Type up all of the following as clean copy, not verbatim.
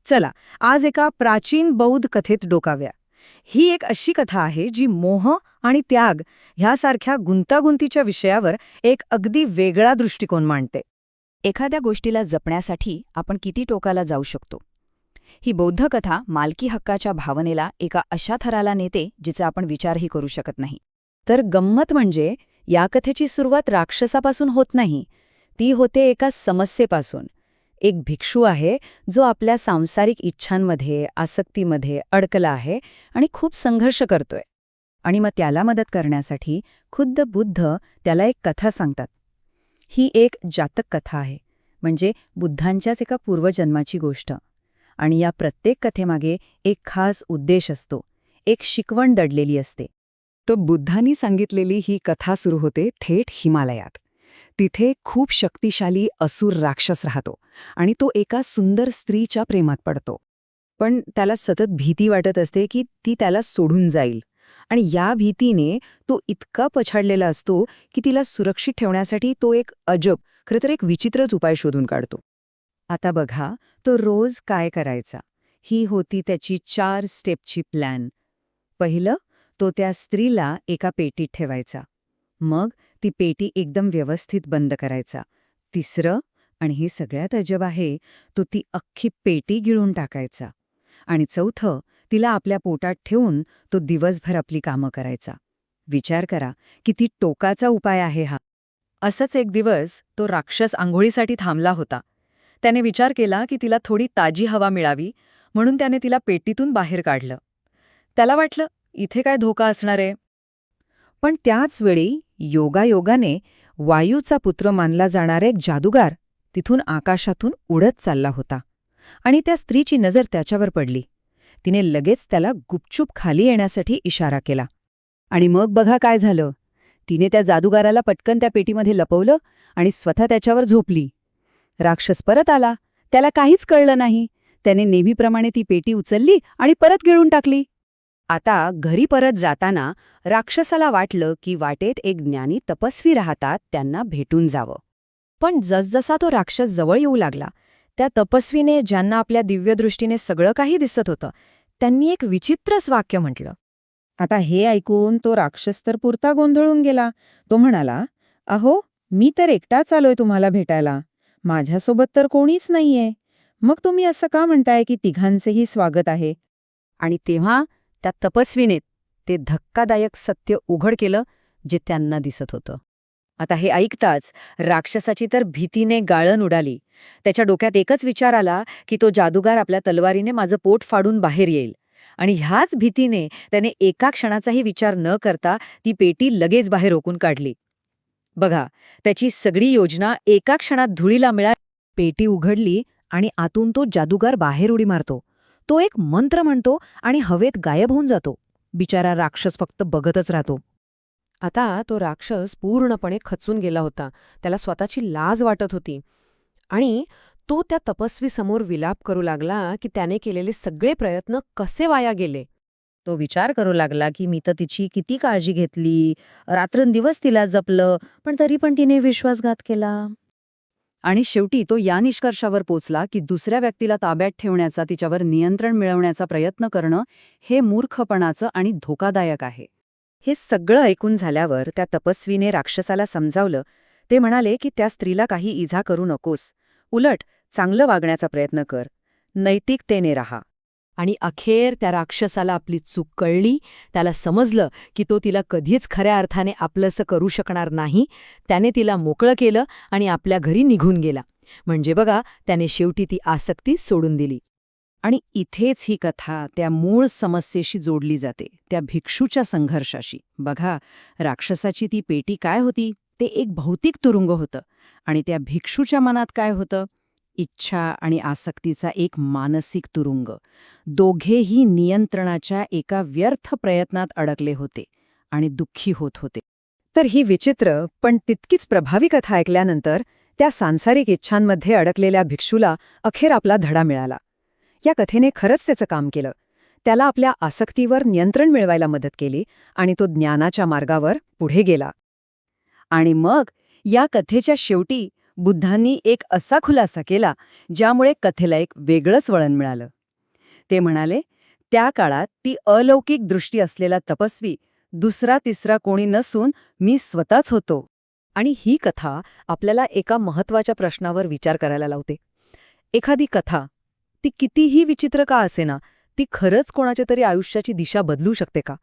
चला आज एका प्राचीन बौद्ध कथेत डोकाव्या. ही एक अशी कथा आहे जी मोह आणि त्याग ह्यासारख्या गुंतागुंतीच्या विषयावर एक अगदी वेगळा दृष्टिकोन मांडते. एखाद्या गोष्टीला जपण्यासाठी आपण किती टोकाला जाऊ शकतो. ही बौद्ध कथा मालकी हक्काच्या भावनेला एका अशा थराला नेते जिचा आपण विचारही करू शकत नाही. तर गंमत म्हणजे या कथेची सुरुवात राक्षसापासून होत नाही, ती होते एका समस्येपासून. एक भिक्षू आहे जो आपल्या सांसारिक इच्छांमध्ये आसक्तीमध्ये अडकला आहे आणि खूप संघर्ष करतोय. आणि मग त्याला मदत करण्यासाठी खुद्द बुद्ध त्याला एक कथा सांगतात. ही एक जातक कथा आहे, म्हणजे बुद्धांच्याच एका पूर्वजन्माची गोष्ट. आणि या प्रत्येक कथेमागे एक खास उद्देश असतो, एक शिकवण दडलेली असते. तो बुद्धांनी सांगितलेली ही कथा सुरू होते थेट हिमालयात. तिथे खूप शक्तिशाली असुर राक्षस राहतो आणि तो एका सुंदर स्त्रीच्या प्रेमात पडतो. पण त्याला सतत भीती वाटत असते की ती त्याला सोडून जाईल. आणि या भीतीने तो इतका पछाडलेला असतो की तिला सुरक्षित ठेवण्यासाठी तो एक अजब, खरं तर एक विचित्रच उपाय शोधून काढतो. आता बघा, तो रोज काय करायचा. ही होती त्याची 4 स्टेपची प्लॅन. पहिलं, तो त्या स्त्रीला एका पेटीत ठेवायचा. मग ती पेटी एकदम व्यवस्थित बंद करायचा. तिसरं, आणि हे सगळ्यात अजब आहे, तो ती अख्खी पेटी गिळून टाकायचा. आणि चौथं, तिला आपल्या पोटात ठेवून तो दिवसभर आपली कामं करायचा. विचार करा, किती टोकाचा उपाय आहे हा. असंच एक दिवस तो राक्षस आंघोळीसाठी थांबला होता. त्याने विचार केला की तिला थोडी ताजी हवा मिळावी, म्हणून त्याने तिला पेटीतून बाहेर काढलं. त्याला वाटलं, इथे काय धोका असणार आहे. पण त्याच वेळी योगायोगाने वायूचा पुत्र मानला जाणारा एक जादूगार तिथून आकाशातून उडत चालला होता. आणि त्या स्त्रीची नजर त्याच्यावर पडली. तिने लगेच त्याला गुपचूप खाली येण्यासाठी इशारा केला. आणि मग बघा काय झालं. तिने त्या जादूगाराला पटकन त्या पेटीमध्ये लपवलं आणि स्वतः त्याच्यावर झोपली. राक्षस परत आला. त्याला काहीच कळलं नाही. त्याने नेहमीप्रमाणे ती पेटी उचलली आणि परत गिळून टाकली. आता घरी परत जाताना राक्षसाला वाटलं की वाटेत एक ज्ञानी तपस्वी राहतात, त्यांना भेटून जावं. पण जसजसा तो राक्षस जवळ येऊ लागला, त्या तपस्वीने, ज्यांना आपल्या दिव्यदृष्टीने सगळं काही दिसत होतं, त्यांनी एक विचित्रच वाक्य म्हटलं. आता हे ऐकून तो राक्षस तर पुरता गोंधळून गेला. तो म्हणाला, अहो, मी तर एकटाच आलोय तुम्हाला भेटायला. माझ्यासोबत तर कोणीच नाहीये. मग तुम्ही असं का म्हणताय की तिघांचेही स्वागत आहे? आणि तेव्हा त्या तपस्वीने ते धक्कादायक सत्य उघड केलं, जे त्यांना दिसत होतं. आता हे ऐकताच राक्षसाची तर भीतीने गाळण उडाली. त्याच्या डोक्यात एकच विचार आला की तो जादूगार आपल्या तलवारीने माझं पोट फाडून बाहेर येईल. आणि ह्याच भीतीने त्याने एका क्षणाचाही विचार न करता ती पेटी लगेच बाहेर रोखून काढली. बघा, त्याची सगळी योजना एका क्षणात धुळीला मिळाली. पेटी उघडली आणि आतून तो जादूगार बाहेर उडी मारतो. तो एक मंत्र म्हणतो आणि हवेत गायब होऊन जातो. बिचारा राक्षस फक्त बघतच राहतो. आता तो राक्षस पूर्णपणे खचून गेला होता. त्याला स्वतःची लाज वाटत होती. आणि तो त्या तपस्वीसमोर विलाप करू लागला की त्याने केलेले सगळे प्रयत्न कसे वाया गेले. तो विचार करू लागला की मी तर तिची किती काळजी घेतली, रात्रंदिवस तिला जपलं, पण तरी पण तिने विश्वासघात केला. आणि शेवटी तो या निष्कर्षावर पोचला की दुसऱ्या व्यक्तीला ताब्यात ठेवण्याचा, तिच्यावर नियंत्रण मिळवण्याचा प्रयत्न करणं हे मूर्खपणाचं आणि धोकादायक आहे. हे सगळं ऐकून झाल्यावर त्या तपस्वीने राक्षसाला समजावलं. ते म्हणाले की त्या स्त्रीला काही इजा करू नकोस, उलट चांगलं वागण्याचा प्रयत्न कर, नैतिकतेने राहा. आणि अखेर त्या राक्षसाला आपली चूक कळली. त्याला समजलं की तो तिला कधीच खऱ्या अर्थाने आपलंसं करू शकणार नाही. त्याने तिला मोकळं केलं आणि आपल्या घरी निघून गेला. म्हणजे बघा, त्याने शेवटी ती आसक्ती सोडून दिली. आणि इथेच ही कथा त्या मूळ समस्येशी जोडली जाते, त्या भिक्षूच्या संघर्षाशी. बघा, राक्षसाची ती पेटी काय होती? ते एक भौतिक तुरुंग होतं. आणि त्या भिक्षूच्या मनात काय होतं? इच्छा आणि आसक्तीचा एक मानसिक तुरुंग. दोघेही नियंत्रणाच्या एका व्यर्थ प्रयत्नात अडकले होते आणि दुःखी होत होते. तर ही विचित्र पण तितकीच प्रभावी कथा ऐकल्यानंतर त्या सांसारिक इच्छांमध्ये अडकलेल्या भिक्षूला अखेर आपला धडा मिळाला. या कथेने खरंच त्याचं काम केलं. त्याला आपल्या आसक्तीवर नियंत्रण मिळवायला मदत केली आणि तो ज्ञानाच्या मार्गावर पुढे गेला. आणि मग या कथेच्या शेवटी बुद्धांनी एक असा खुलासा केला, ज्यामुळे कथेला एक वेगळंच वळण मिळालं. ते म्हणाले, त्या काळात ती अलौकिक दृष्टी असलेला तपस्वी दुसरा तिसरा कोणी नसून मी स्वतःच होतो. आणि ही कथा आपल्याला एका महत्वाच्या प्रश्नावर विचार करायला लावते. एखादी कथा, ती कितीही विचित्र का असेना, ती खरंच कोणाच्या तरी आयुष्याची दिशा बदलू शकते का?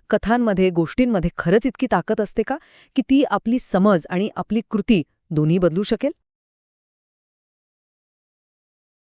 कथांमध्ये, गोष्टींमध्ये खरंच इतकी ताकद असते का, की ती आपली समज आणि आपली कृती दोन्ही बदलू शकेल?